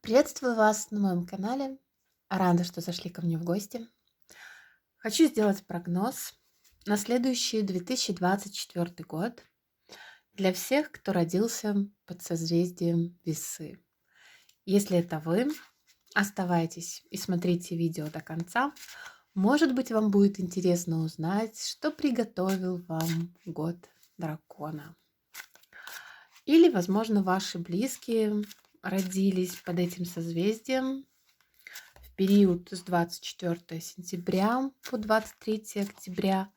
Приветствую вас на моем канале. Рада, что зашли ко мне в гости. Хочу сделать прогноз на следующий 2024 год для всех, кто родился под созвездием Весы. Если это вы, оставайтесь и смотрите видео до конца. Может быть, вам будет интересно узнать, что приготовил вам год дракона. Или, возможно, ваши близкие родились под этим созвездием в период с 24 сентября по 23 октября.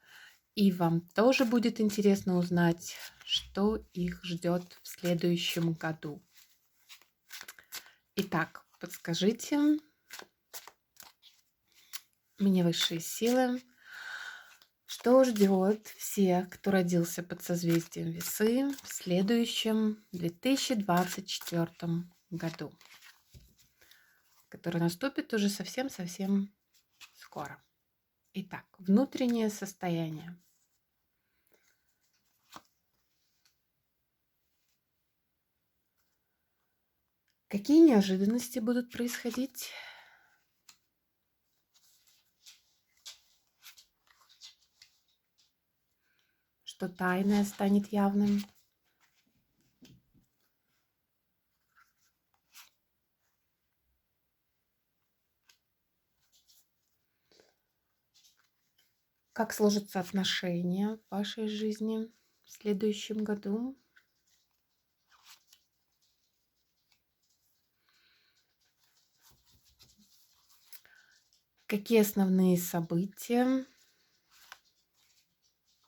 И вам тоже будет интересно узнать, что их ждет в следующем году. Итак, подскажите мне, высшие силы, что ждет всех, кто родился под созвездием Весы в следующем 2024 году, который наступит уже совсем-совсем скоро. Итак, внутреннее состояние. Какие неожиданности будут происходить? Что тайное станет явным? Как сложатся отношения в вашей жизни в следующем году? Какие основные события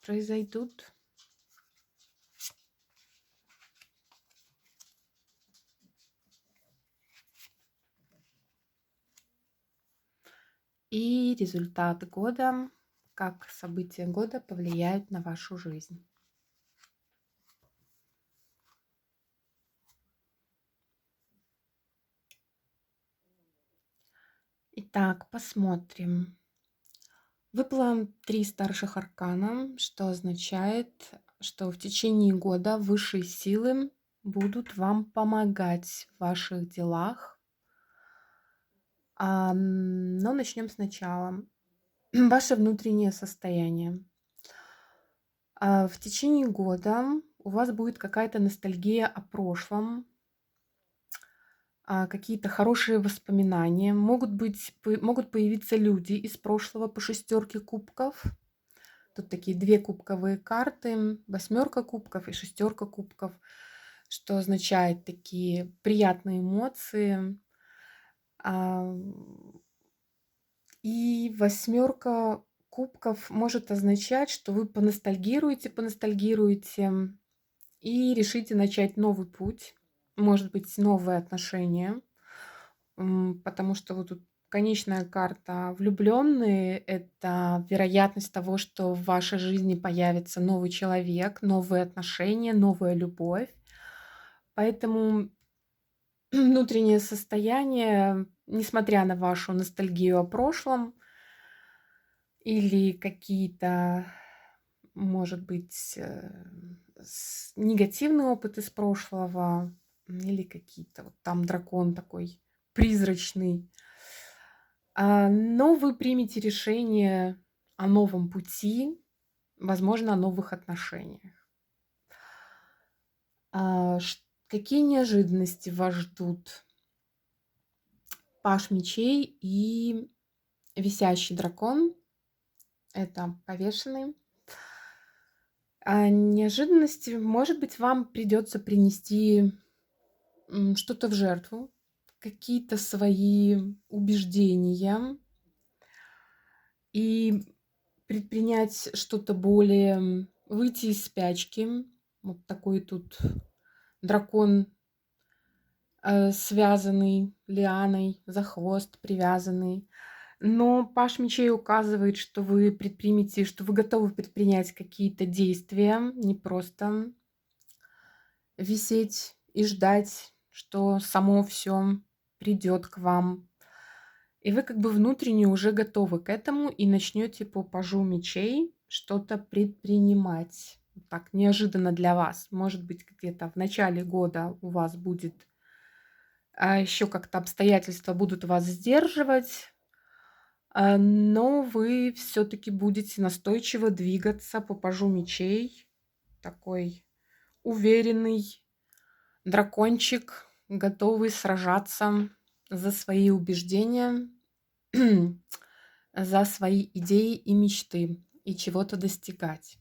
произойдут? И результат года, как события года повлияют на вашу жизнь. Итак, посмотрим. Выпало 3 старших аркана, что означает, что в течение года высшие силы будут вам помогать в ваших делах. Но начнем сначала. Ваше внутреннее состояние. В течение года у вас будет какая-то ностальгия о прошлом, какие-то хорошие воспоминания. Могут появиться люди из прошлого по шестерке кубков. Тут такие 2 кубковые карты, 8 кубков и 6 кубков, что означает такие приятные эмоции. И 8 кубков может означать, что вы поностальгируете и решите начать новый путь, может быть, новые отношения, потому что вот тут конечная карта влюбленные — это вероятность того, что в вашей жизни появится новый человек, новые отношения, новая любовь. Поэтому внутреннее состояние, несмотря на вашу ностальгию о прошлом или какие-то, может быть, негативный опыт из прошлого, или какие-то вот там дракон такой призрачный. Но вы примете решение о новом пути, возможно, о новых отношениях. Какие неожиданности вас ждут? Паж мечей и висящий дракон — это повешенный. Неожиданности, может быть, вам придется принести что-то в жертву, какие-то свои убеждения и предпринять что-то более, выйти из спячки. Вот такой тут дракон, связанный лианой, за хвост привязанный. Но паж мечей указывает, что вы готовы предпринять какие-то действия, не просто висеть и ждать, что само все придет к вам. И вы как бы внутренне уже готовы к этому и начнете по пажу мечей что-то предпринимать. Вот так неожиданно для вас. Может быть, где-то в начале года у вас будет а еще как-то обстоятельства будут вас сдерживать, но вы все-таки будете настойчиво двигаться по пажу мечей, такой уверенный дракончик, готовый сражаться за свои убеждения, за свои идеи и мечты и чего-то достигать.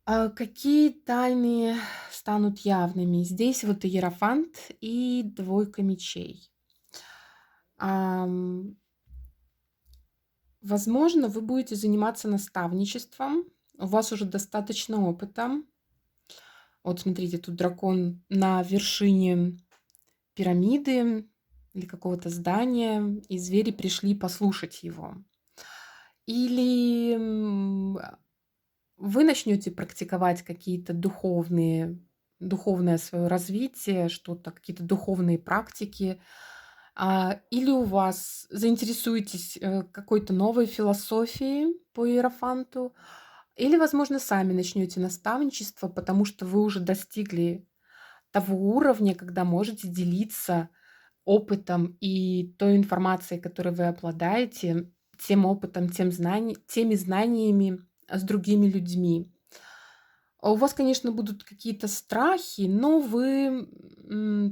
Какие тайны станут явными? Здесь вот Иерофант и двойка мечей. Ам, Возможно, вы будете заниматься наставничеством, у вас уже достаточно опыта. Вот смотрите, тут дракон на вершине пирамиды или какого-то здания, и звери пришли послушать его. Или вы начнете практиковать какие-то духовное свое развитие, что-то, какие-то духовные практики, или у вас заинтересуетесь какой-то новой философией по Иерофанту, или, возможно, сами начнете наставничество, потому что вы уже достигли того уровня, когда можете делиться опытом и той информацией, которой вы обладаете, тем опытом, теми знаниями с другими людьми. У вас, конечно, будут какие-то страхи, но вы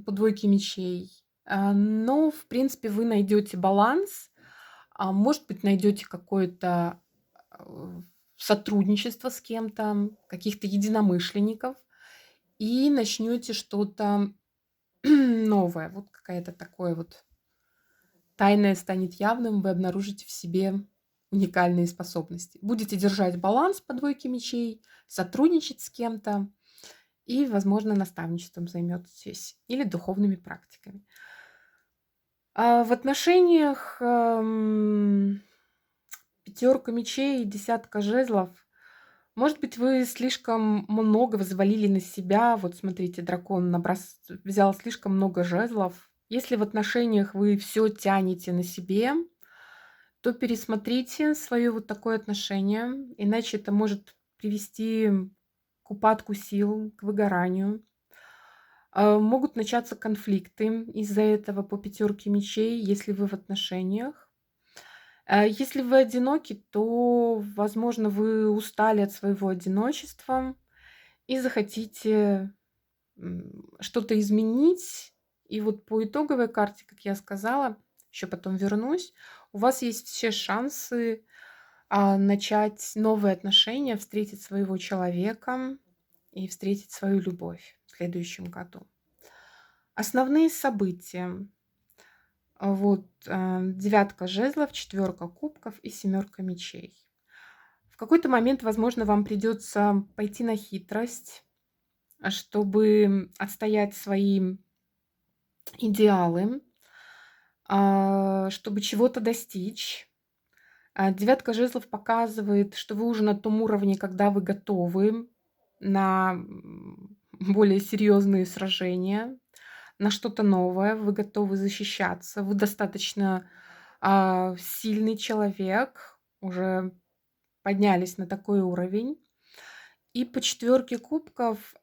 по двойке мечей, но, в принципе, вы найдете баланс, может быть, найдете какое-то э, сотрудничество с кем-то, каких-то единомышленников и начнете что-то новое. Вот какая-то такое вот тайное станет явным, вы обнаружите в себе уникальные способности. Будете держать баланс по двойке мечей, сотрудничать с кем-то и, возможно, наставничеством займетесь или духовными практиками. В отношениях пятерка мечей и десятка жезлов. Может быть, вы слишком много взвалили на себя. Вот смотрите, дракон взял слишком много жезлов. Если в отношениях вы все тянете на себе, то пересмотрите свое вот такое отношение, иначе это может привести к упадку сил, к выгоранию. Могут начаться конфликты из-за этого по пятерке мечей, если вы в отношениях. Если вы одиноки, то, возможно, вы устали от своего одиночества и захотите что-то изменить. И вот по итоговой карте, как я сказала, еще потом вернусь, у вас есть все шансы начать новые отношения, встретить своего человека и встретить свою любовь в следующем году. Основные события. Вот девятка жезлов, четверка кубков и семерка мечей. В какой-то момент, возможно, вам придется пойти на хитрость, чтобы отстоять свои идеалы, чтобы чего-то достичь. Девятка жезлов показывает, что вы уже на том уровне, когда вы готовы на более серьезные сражения, на что-то новое, вы готовы защищаться, вы достаточно сильный человек, уже поднялись на такой уровень. И по четверке кубков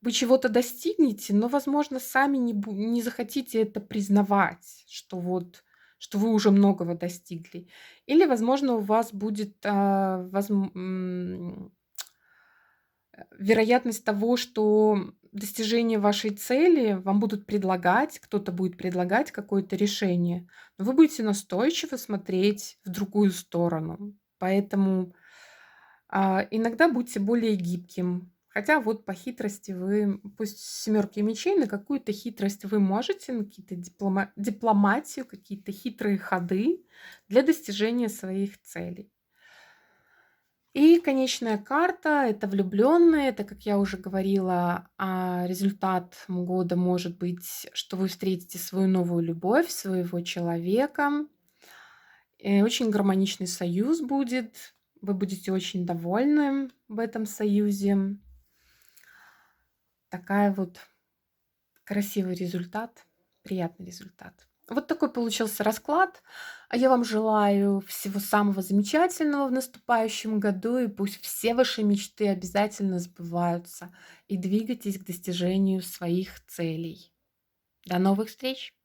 вы чего-то достигнете, но, возможно, сами не захотите это признавать, что вот что вы уже многого достигли. Или, возможно, у вас будет вероятность того, что достижение вашей цели вам будут предлагать, кто-то будет предлагать какое-то решение, но вы будете настойчиво смотреть в другую сторону. Поэтому иногда будьте более гибким. Хотя вот по хитрости вы, пусть семерки мечей, на какую-то хитрость вы можете, на какие-то дипломатию, какие-то хитрые ходы для достижения своих целей. И конечная карта — это влюбленные. Это, как я уже говорила, результат года может быть, что вы встретите свою новую любовь, своего человека. Очень гармоничный союз будет. Вы будете очень довольны в этом союзе. Такая вот красивый результат, приятный результат. Вот такой получился расклад. А я вам желаю всего самого замечательного в наступающем году, и пусть все ваши мечты обязательно сбываются, и двигайтесь к достижению своих целей. До новых встреч!